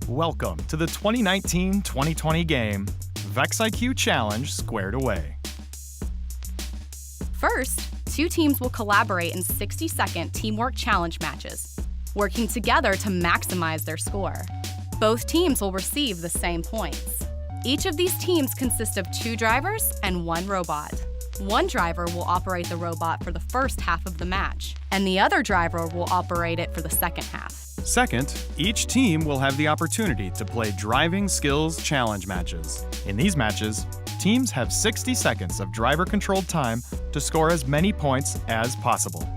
Welcome to the 2019-2020 game, VexIQ Challenge Squared Away. First, two teams will collaborate in 60-second teamwork challenge matches, working together to maximize their score. Both teams will receive the same points. Each of these teams consists of two drivers and one robot. One driver will operate the robot for the first half of the match, and the other driver will operate it for the second half. Second, each team will have the opportunity to play driving skills challenge matches. In these matches, teams have 60 seconds of driver-controlled time to score as many points as possible.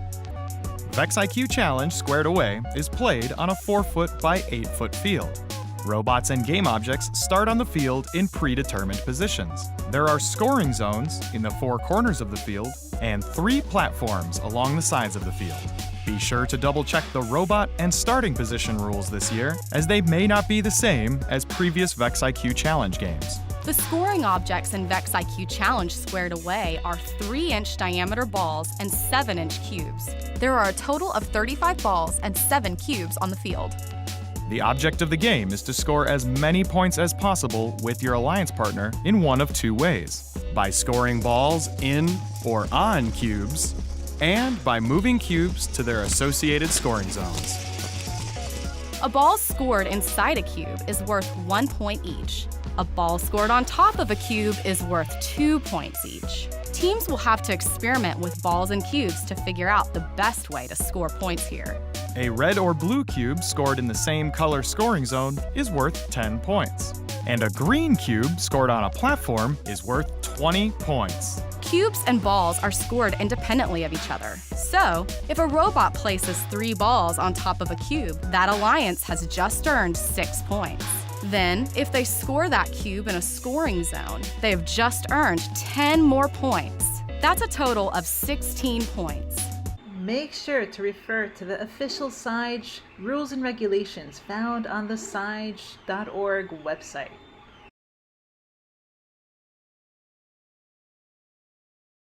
VexIQ Challenge Squared Away is played on a 4-foot by 8-foot field. Robots and game objects start on the field in predetermined positions. There are scoring zones in the 4 corners of the field and 3 platforms along the sides of the field. Be sure to double-check the robot and starting position rules this year, as they may not be the same as previous VexIQ Challenge games. The scoring objects in VexIQ Challenge Squared Away are 3-inch diameter balls and 7-inch cubes. There are a total of 35 balls and 7 cubes on the field. The object of the game is to score as many points as possible with your alliance partner in one of 2 ways: by scoring balls in or on cubes, and by moving cubes to their associated scoring zones. A ball scored inside a cube is worth 1 point each. A ball scored on top of a cube is worth 2 points each. Teams will have to experiment with balls and cubes to figure out the best way to score points here. A red or blue cube scored in the same color scoring zone is worth 10 points. And a green cube scored on a platform is worth 20 points. Cubes and balls are scored independently of each other. So, if a robot places 3 balls on top of a cube, that alliance has just earned 6 points. Then, if they score that cube in a scoring zone, they have just earned 10 more points. That's a total of 16 points. Make sure to refer to the official SIGE rules and regulations found on the SIGE.org website.